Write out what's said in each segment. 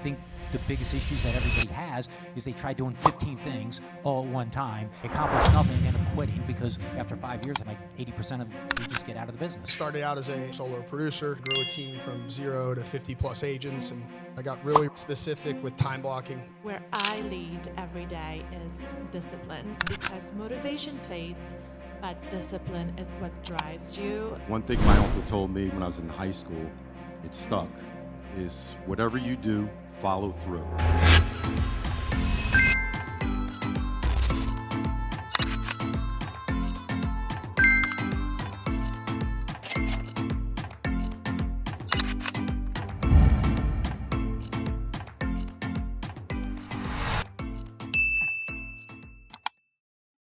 think the biggest issues that everybody has is they try doing 15 things all at one time, accomplish nothing, and end up quitting because after 5 years, like 80% of agents get out of the business. Started out as a solo producer, grew a team from 0 to 50 plus agents, and I got really specific with time blocking. Where I lead every day is discipline, because motivation fades, but discipline is what drives you. One thing my uncle told me when I was in high school, it stuck, is whatever you do, follow through.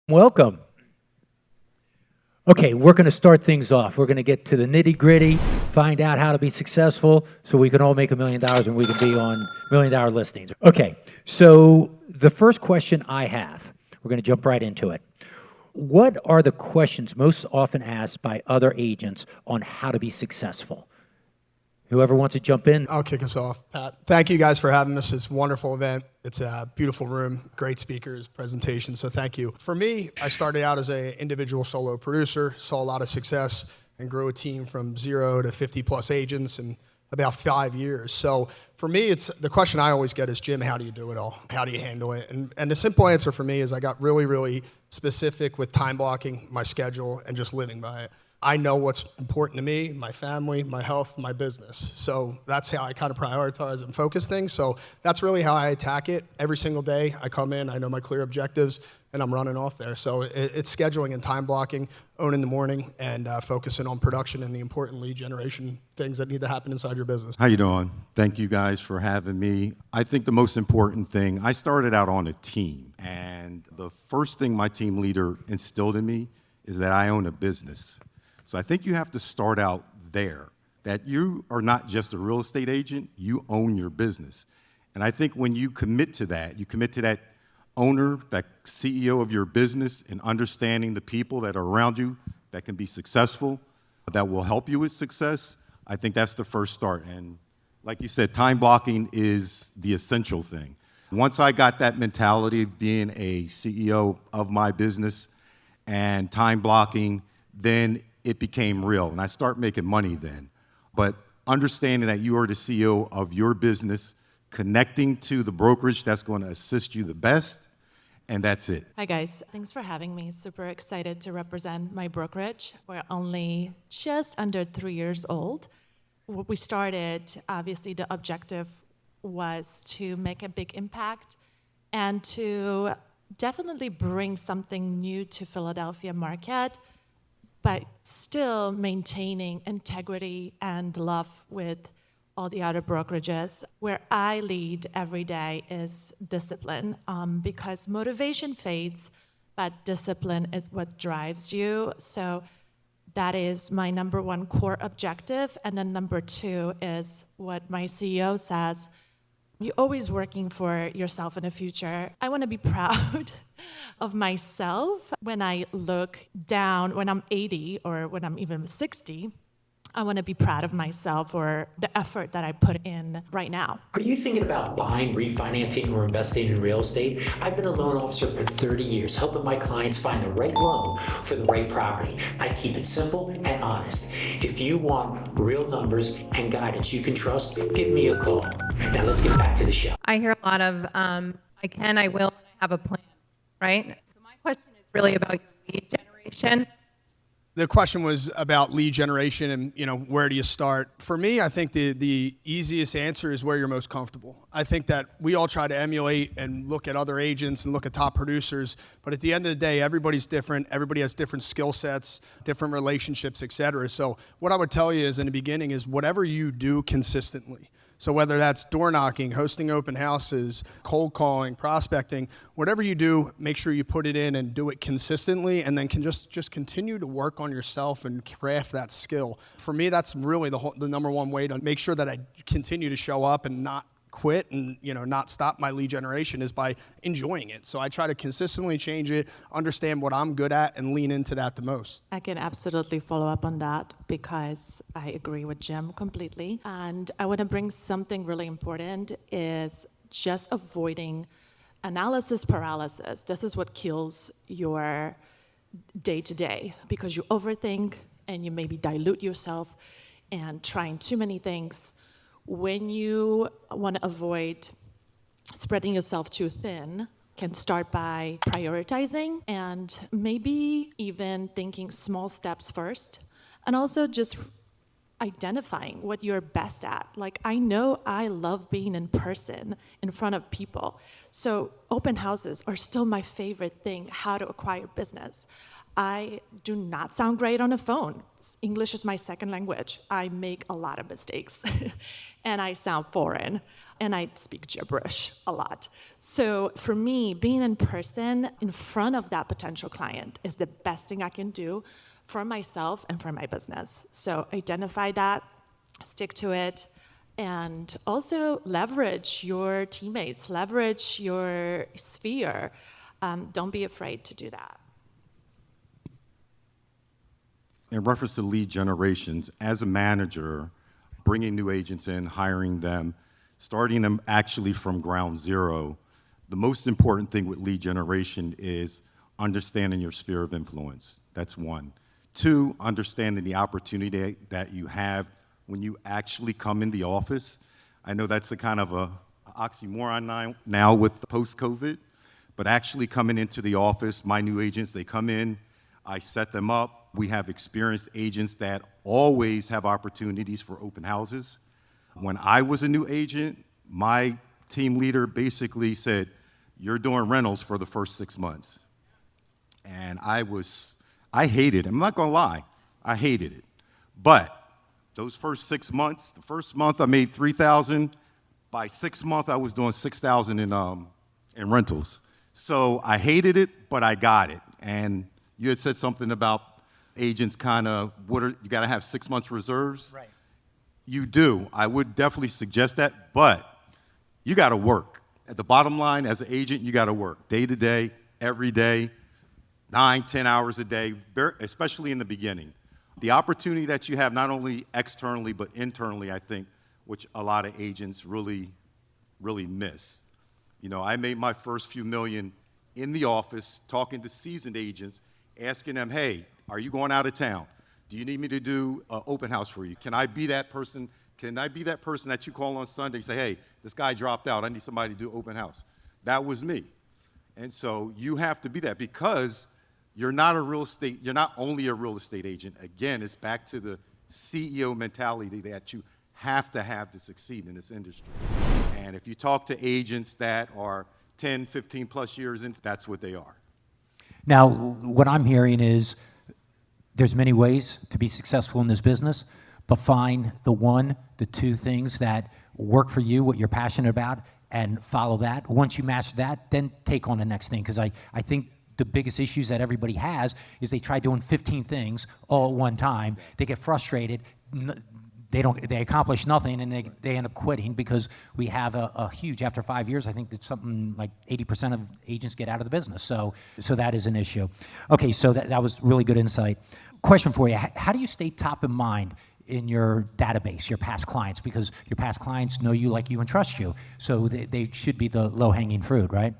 Welcome. Okay, we're going to start things off. We're going to get to the nitty-gritty, find out how to be successful so we can all make $1 million and we can be on $1 million listings. Okay, so the first question I have, we're going to jump right into it. What are the questions most often asked by other agents on how to be successful? Whoever wants to jump in. I'll kick us off, Pat. Thank you guys for having us. It's a wonderful event. It's a beautiful room, great speakers, presentation, so thank you. For me, I started out as an individual solo producer, saw a lot of success, and grew a team from 0 to 50 plus agents in about 5 years. So for me, it's the question I always get is, Jim, how do you do it all? How do you handle it? And the simple answer for me is I got really, really specific with time blocking, my schedule, and just living by it. I know what's important to me, my family, my health, my business. So that's how I kind of prioritize and focus things. So that's really how I attack it. Every single day I come in, I know my clear objectives, and I'm running off there. So it's scheduling and time blocking, owning the morning, and focusing on production and the important lead generation things that need to happen inside your business. How you doing? Thank you guys for having me. I think the most important thing, I started out on a team, and the first thing my team leader instilled in me is that I own a business. So I think you have to start out there, that you are not just a real estate agent, you own your business. And I think when you commit to that owner, that CEO of your business, and understanding the people that are around you that can be successful, that will help you with success, I think that's the first start. And like you said, time blocking is the essential thing. Once I got that mentality of being a CEO of my business and time blocking, then it became real, and I start making money then. But understanding that you are the CEO of your business, connecting to the brokerage that's going to assist you the best, and that's it. Hi guys, thanks for having me. Super excited to represent my brokerage. We're only just under 3 years old. When we started, obviously the objective was to make a big impact and to definitely bring something new to Philadelphia market, but still maintaining integrity and love with all the other brokerages. Where I lead every day is discipline, because motivation fades, but discipline is what drives you. So that is my number one core objective. And then number two is what my CEO says, you're always working for yourself in the future. I want to be proud of myself when I look down, when I'm 80 or when I'm even 60. I want to be proud of myself for the effort that I put in right now. Are you thinking about buying, refinancing, or investing in real estate? I've been a loan officer for 30 years, helping my clients find the right loan for the right property. I keep it simple and honest. If you want real numbers and guidance you can trust, give me a call. Now let's get back to the show. I hear a lot of, I can, I will, and I have a plan, right? So my question is really about your lead generation. The question was about lead generation and, where do you start? For me, I think the easiest answer is where you're most comfortable. I think that we all try to emulate and look at other agents and look at top producers, but at the end of the day, everybody's different. Everybody has different skill sets, different relationships, et cetera. So what I would tell you is in the beginning is whatever you do consistently. So whether that's door knocking, hosting open houses, cold calling, prospecting, whatever you do, make sure you put it in and do it consistently, and then can just continue to work on yourself and craft that skill. For me, that's really the number one way to make sure that I continue to show up and not quit and, not stop my lead generation is by enjoying it. So I try to consistently change it, understand what I'm good at, and lean into that the most. I can absolutely follow up on that because I agree with Jim completely. And I want to bring something really important is just avoiding analysis paralysis. This is what kills your day-to-day because you overthink and you maybe dilute yourself and trying too many things. When you want to avoid spreading yourself too thin, can start by prioritizing and maybe even thinking small steps first, and also just identifying what you're best at. Like, I know I love being in person in front of people. So open houses are still my favorite thing, how to acquire business. I do not sound great on a phone. English is my second language. I make a lot of mistakes and I sound foreign and I speak gibberish a lot. So for me, being in person in front of that potential client is the best thing I can do for myself and for my business. So identify that, stick to it, and also leverage your teammates, leverage your sphere. Don't be afraid to do that. In reference to lead generations, as a manager, bringing new agents in, hiring them, starting them actually from ground zero, the most important thing with lead generation is understanding your sphere of influence. That's one. Two, understanding the opportunity that you have when you actually come in the office. I know that's a kind of a oxymoron now with post-COVID, but actually coming into the office, my new agents, they come in, I set them up. We have experienced agents that always have opportunities for open houses. When I was a new agent, my team leader basically said, "You're doing rentals for the first 6 months." And I hated it. I'm not gonna lie, I hated it. But those first 6 months, the first month I made $3,000. By 6 months, I was doing $6,000 in rentals. So I hated it, but I got it. And you had said something about agents you gotta have 6 months reserves. Right. You do. I would definitely suggest that, but you gotta work. At the bottom line, as an agent, you gotta work day to day, every day, 9, 10 hours a day, especially in the beginning. The opportunity that you have, not only externally, but internally, I think, which a lot of agents really, really miss. I made my first few million in the office, talking to seasoned agents, asking them, "Hey, are you going out of town? Do you need me to do an open house for you? Can I be that person? Can I be that person that you call on Sunday and say, 'Hey, this guy dropped out. I need somebody to do open house'?" That was me. And so you have to be that because you're not only a real estate agent. Again, it's back to the CEO mentality that you have to succeed in this industry. And if you talk to agents that are 10, 15 plus years in, that's what they are. Now, what I'm hearing is there's many ways to be successful in this business, but find the one, the two things that work for you, what you're passionate about, and follow that. Once you master that, then take on the next thing. Because I think the biggest issues that everybody has is they try doing 15 things all at one time. They get frustrated. They accomplish nothing, and they end up quitting because we have a huge, after 5 years, I think that something like 80% of agents get out of the business. So that is an issue. Okay, so that was really good insight. Question for you, how do you stay top of mind in your database, your past clients? Because your past clients know you, like you, and trust you. So they should be the low-hanging fruit, right?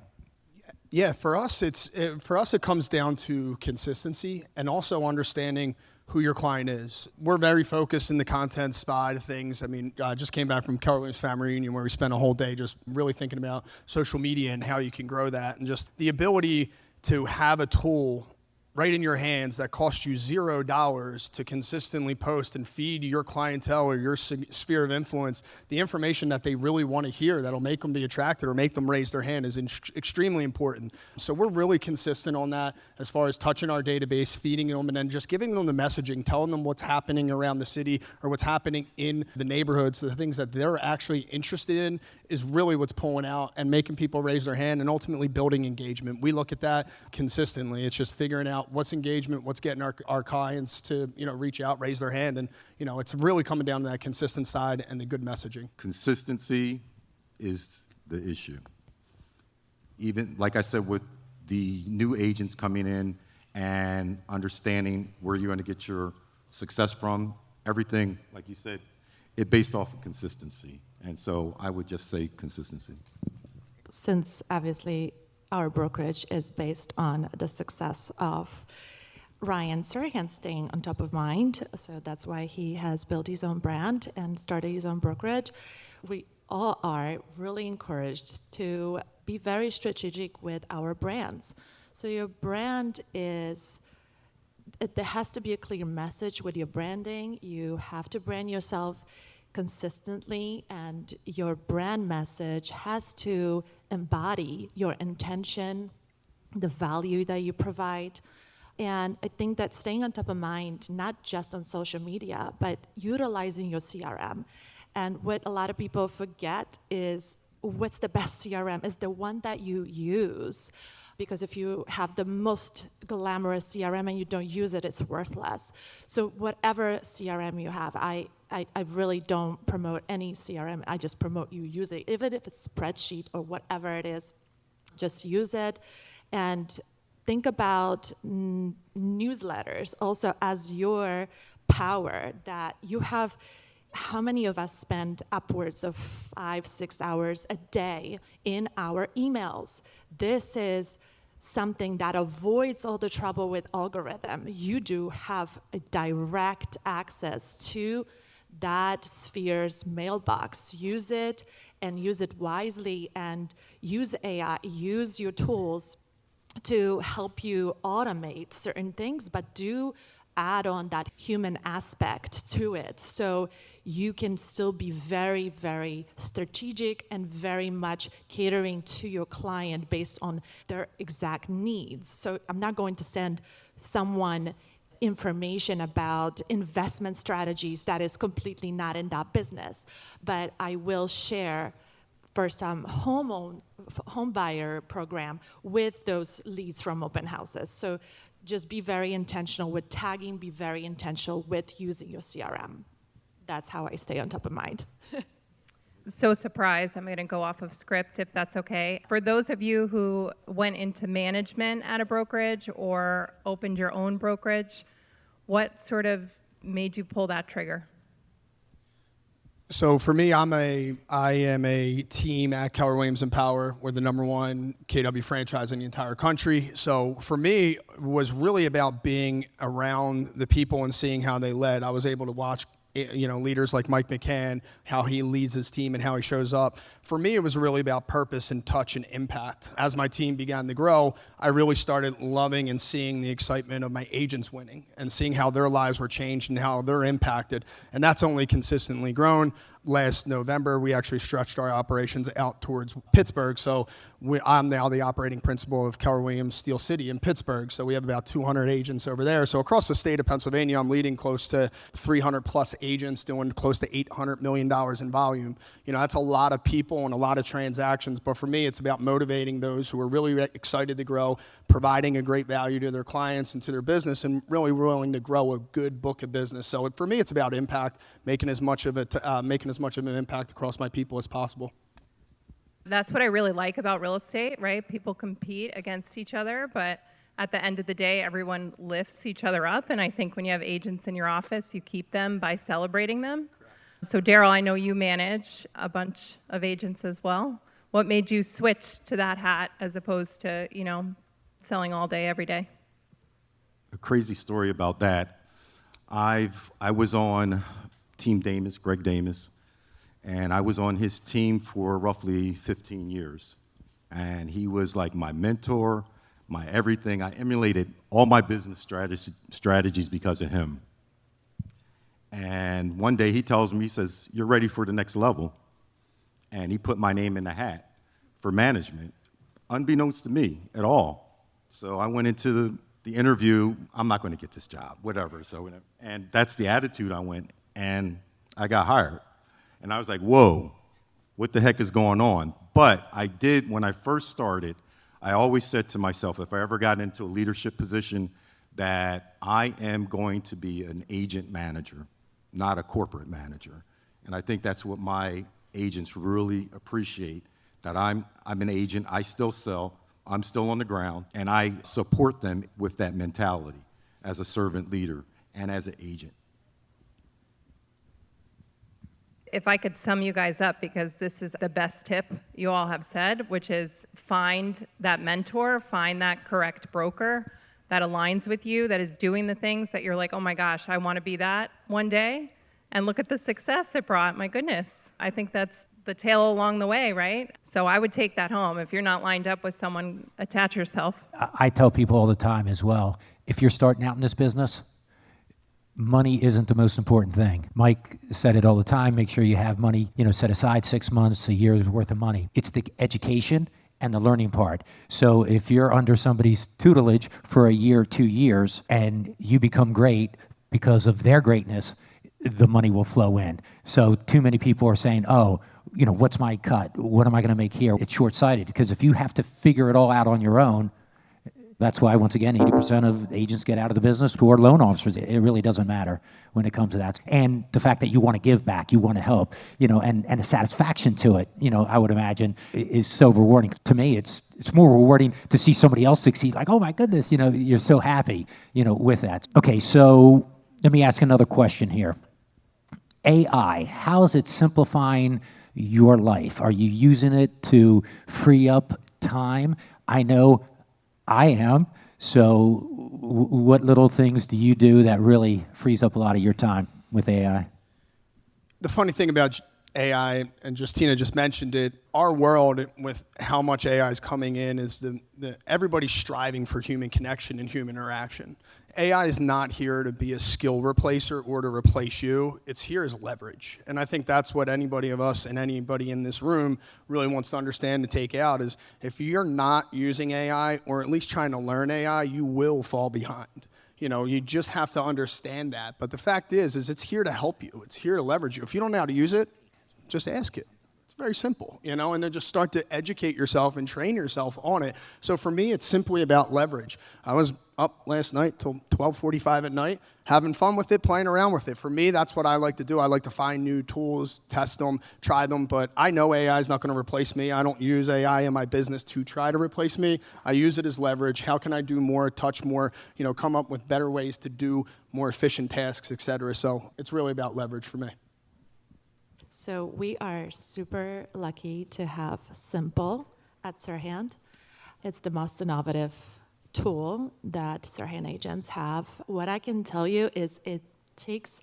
Yeah, for us, it comes down to consistency and also understanding who your client is. We're very focused in the content side of things. I mean, I just came back from Keller Williams family reunion where we spent a whole day just really thinking about social media and how you can grow that, and just the ability to have a tool right in your hands that costs you $0 to consistently post and feed your clientele or your sphere of influence the information that they really want to hear that'll make them be attracted or make them raise their hand is extremely important. So we're really consistent on that as far as touching our database, feeding them, and then just giving them the messaging, telling them what's happening around the city or what's happening in the neighborhoods, the things that they're actually interested in is really what's pulling out and making people raise their hand and ultimately building engagement. We look at that consistently. It's just figuring out what's engagement, what's getting our clients to reach out, raise their hand, and it's really coming down to that consistent side and the good messaging. Consistency, is the issue. Even, like I said, with the new agents coming in and understanding where you're going to get your success from, everything, like you said, it based off of consistency. And so I would just say consistency. Since obviously our brokerage is based on the success of Ryan SERHANT staying on top of mind, so that's why he has built his own brand and started his own brokerage. We all are really encouraged to be very strategic with our brands. So your brand is, there has to be a clear message with your branding. You have to brand yourself consistently, and your brand message has to embody your intention, the value that you provide. And I think that staying on top of mind, not just on social media, but utilizing your CRM. And what a lot of people forget is, what's the best CRM? Is the one that you use. Because if you have the most glamorous CRM and you don't use it, it's worthless. So whatever CRM you have, I really don't promote any CRM. I just promote you use it. Even if it's spreadsheet or whatever it is, just use it. And think about newsletters also as your power that you have. How many of us spend upwards of 5-6 hours a day in our emails? This is something that avoids all the trouble with algorithm. You do have a direct access to that sphere's mailbox. Use it and use it wisely, and use AI, use your tools to help you automate certain things, but do add on that human aspect to it, so you can still be very, very strategic and very much catering to your client based on their exact needs. So I'm not going to send someone information about investment strategies that is completely not in that business, but I will share first-time home buyer program with those leads from open houses. So just be very intentional with tagging, be very intentional with using your CRM. That's how I stay on top of mind. So surprised, I'm going to go off of script if that's okay. For those of you who went into management at a brokerage or opened your own brokerage, what sort of made you pull that trigger? So for me, I am a team at Keller Williams & Power. We're the #1 KW franchise in the entire country. So for me, it was really about being around the people and seeing how they led. I was able to watch leaders like Mike McCann, how he leads his team and how he shows up. For me, it was really about purpose and touch and impact. As my team began to grow, I really started loving and seeing the excitement of my agents winning and seeing how their lives were changed and how they're impacted. And that's only consistently grown. Last November, we actually stretched our operations out towards Pittsburgh. So I'm now the operating principal of Keller Williams Steel City in Pittsburgh. So we have about 200 agents over there. So across the state of Pennsylvania, I'm leading close to 300 plus agents doing close to $800 million in volume. That's a lot of people and a lot of transactions. But for me, it's about motivating those who are really excited to grow, providing a great value to their clients and to their business, and really willing to grow a good book of business. So for me, it's about impact, making as much of an impact across my people as possible. That's what I really like about real estate, right? People compete against each other, but at the end of the day, everyone lifts each other up. And I think when you have agents in your office, you keep them by celebrating them. Correct. So Darryl, I know you manage a bunch of agents as well. What made you switch to that hat as opposed to, selling all day, every day? A crazy story about that. I was on Team Damus, Greg Damus, and I was on his team for roughly 15 years. And he was like my mentor, my everything. I emulated all my business strategies because of him. And one day he tells me, he says, "You're ready for the next level." And he put my name in the hat for management, unbeknownst to me at all. So I went into the interview, I'm not going to get this job, whatever. And that's the attitude I went, and I got hired. And I was like, whoa, what the heck is going on? But I did, when I first started, I always said to myself, if I ever got into a leadership position, that I am going to be an agent manager, not a corporate manager. And I think that's what my agents really appreciate that I'm an agent, I still sell, I'm still on the ground, and I support them with that mentality as a servant leader and as an agent. If I could sum you guys up, because this is the best tip you all have said, which is find that mentor, find that correct broker that aligns with you, that is doing the things that you're like, oh my gosh, I want to be that one day, and look at the success it brought. My goodness, I think that's the tail along the way, right? So I would take that home. If you're not lined up with someone, attach yourself. I tell people all the time as well, if you're starting out in this business, money isn't the most important thing. Mike said it all the time, make sure you have money, set aside 6 months, a year's worth of money. It's the education and the learning part. So if you're under somebody's tutelage for a year, 2 years, and you become great because of their greatness, the money will flow in. So too many people are saying, oh, what's my cut? What am I gonna make here? It's short-sighted, because if you have to figure it all out on your own, that's why, once again, 80% of agents get out of the business who are loan officers. It really doesn't matter when it comes to that. And the fact that you want to give back, you want to help, and a satisfaction to it, I would imagine, is so rewarding. To me, it's more rewarding to see somebody else succeed. Like, oh my goodness, you're so happy, with that. Okay, so let me ask another question here. AI, how is it simplifying your life? Are you using it to free up time? I know I am. So what little things do you do that really frees up a lot of your time with AI? The funny thing about AI, and Justyna just mentioned it, our world with how much AI is coming in is everybody's striving for human connection and human interaction. AI is not here to be a skill replacer or to replace you. It's here as leverage. And I think that's what anybody of us and anybody in this room really wants to understand and take out is if you're not using AI or at least trying to learn AI, you will fall behind. You just have to understand that. But the fact is it's here to help you. It's here to leverage you. If you don't know how to use it, just ask it. It's very simple, and then just start to educate yourself and train yourself on it. So for me, it's simply about leverage. I was up last night till 12:45 at night, having fun with it, playing around with it. For me, that's what I like to do. I like to find new tools, test them, try them, but I know AI is not going to replace me. I don't use AI in my business to try to replace me. I use it as leverage. How can I do more, touch more, come up with better ways to do more efficient tasks, et cetera. So it's really about leverage for me. So we are super lucky to have Simple at SERHANT. It's the most innovative tool that SERHANT agents have. What I can tell you is it takes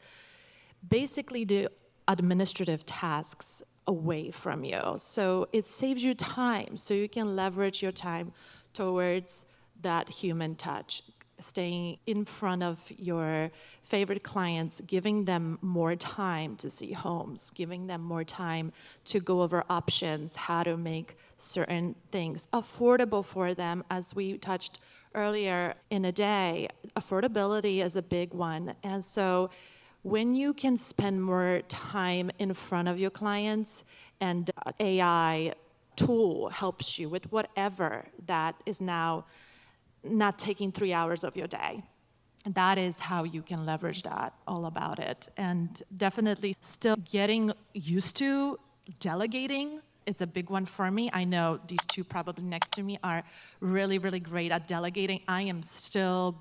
basically the administrative tasks away from you. So it saves you time, so you can leverage your time towards that human touch, staying in front of your favorite clients, giving them more time to see homes, giving them more time to go over options, how to make certain things affordable for them. As we touched earlier in a day, affordability is a big one. And so when you can spend more time in front of your clients and AI tool helps you with whatever that is now not taking 3 hours of your day. That is how you can leverage that, all about it. And definitely still getting used to delegating. It's a big one for me. I know these two probably next to me are really, really great at delegating. I am still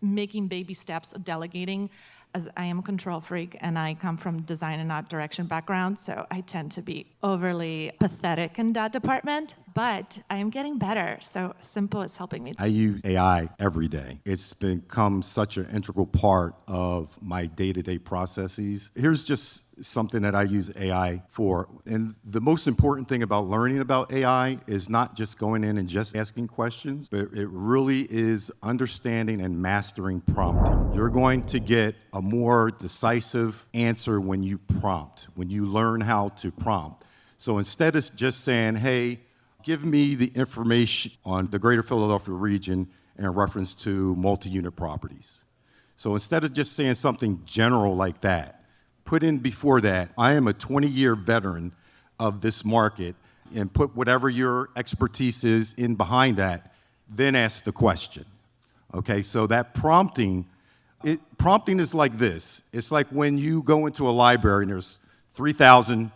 making baby steps of delegating, as I am a control freak and I come from design and art direction background, so I tend to be overly pathetic in that department, but I am getting better, so Simple is helping me. I use AI every day. It's become such an integral part of my day-to-day processes. Here's just something that I use AI for. And the most important thing about learning about AI is not just going in and just asking questions, but it really is understanding and mastering prompting. You're going to get a more decisive answer when you prompt, when you learn how to prompt. So instead of just saying, hey, give me the information on the greater Philadelphia region in reference to multi-unit properties. So instead of just saying something general like that, put in before that, I am a 20-year veteran of this market, and put whatever your expertise is in behind that, then ask the question. Okay, so that prompting is like this. It's like when you go into a library and there's 3,000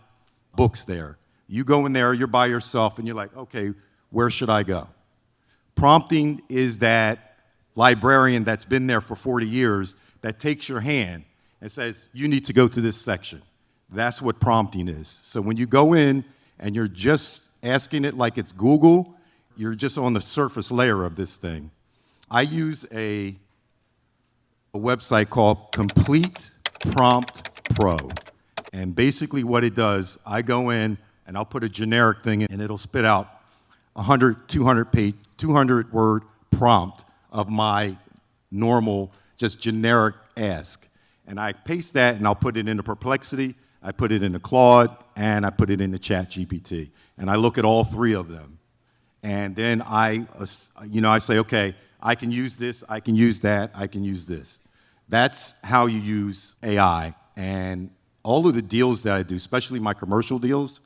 books there. You go in there, you're by yourself, and you're like, okay, where should I go? Prompting is that librarian that's been there for 40 years that takes your hand and says, you need to go to this section. That's what prompting is. So when you go in and you're just asking it like it's Google, you're just on the surface layer of this thing. I use a website called Complete Prompt Pro. And basically what it does, I go in and I'll put a generic thing in and it'll spit out 100, 200 word prompt of my normal, just generic ask. And I paste that and I'll put it into Perplexity, I put it into Claude, and I put it into ChatGPT. And I look at all three of them. And then I say, okay, I can use this, I can use that, I can use this. That's how you use AI. And all of the deals that I do, especially my commercial deals,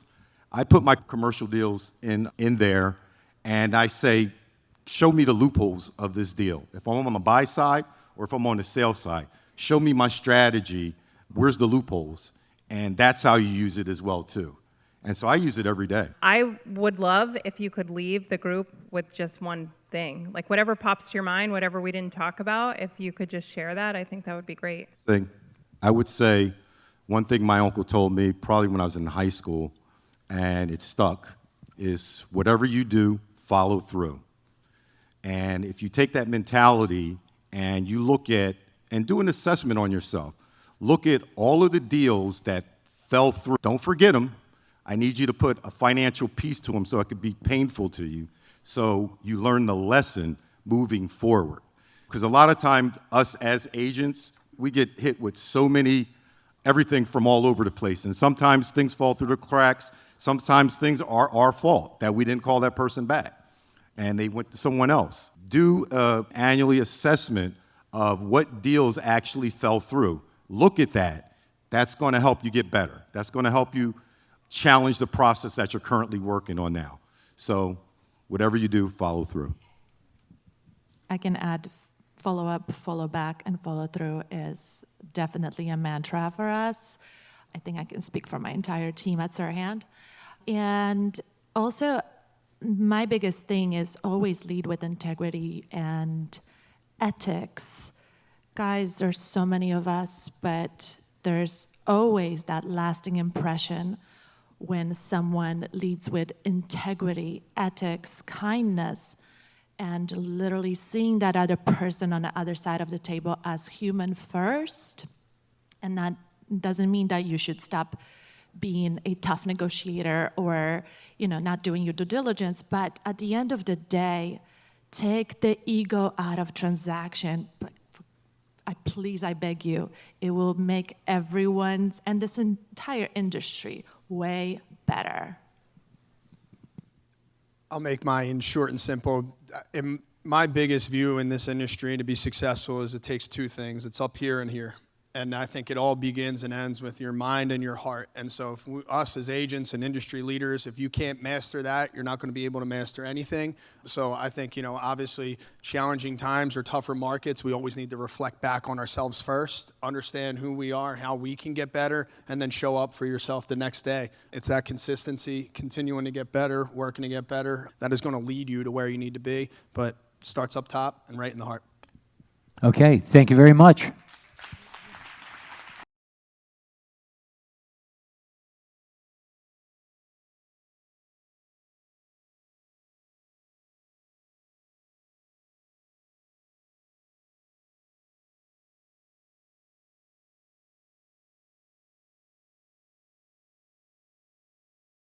I put my commercial deals in there, and I say, show me the loopholes of this deal. If I'm on the buy side or if I'm on the sell side, show me my strategy, where's the loopholes? And that's how you use it as well, too. And so I use it every day. I would love if you could leave the group with just one thing, like whatever pops to your mind, whatever we didn't talk about, if you could just share that, I think that would be great. I would say one thing my uncle told me probably when I was in high school, and it stuck, is whatever you do, follow through. And if you take that mentality and you look at, and do an assessment on yourself, look at all of the deals that fell through. Don't forget them. I need you to put a financial piece to them so it could be painful to you, so you learn the lesson moving forward. Because a lot of times, us as agents, we get hit with so many, everything from all over the place. And sometimes things fall through the cracks. Sometimes things are our fault that we didn't call that person back and they went to someone else. Do an annually assessment of what deals actually fell through. Look at that. That's going to help you get better. That's going to help you challenge the process that you're currently working on now. So whatever you do, follow through. I can add follow up, follow back, and follow through is definitely a mantra for us. I think I can speak for my entire team at SERHANT. And also, my biggest thing is always lead with integrity and ethics. Guys, there's so many of us, but there's always that lasting impression when someone leads with integrity, ethics, kindness, and literally seeing that other person on the other side of the table as human first. And that doesn't mean that you should stop being a tough negotiator or, not doing your due diligence. But at the end of the day, take the ego out of transaction. But I beg you, it will make everyone's and this entire industry way better. I'll make mine short and simple. My biggest view in this industry to be successful is it takes two things. It's up here and here. And I think it all begins and ends with your mind and your heart. And so if us as agents and industry leaders, if you can't master that, you're not going to be able to master anything. So I think, obviously challenging times or tougher markets, we always need to reflect back on ourselves first, understand who we are, how we can get better, and then show up for yourself the next day. It's that consistency, continuing to get better, working to get better, that is going to lead you to where you need to be, but starts up top and right in the heart. Okay, thank you very much.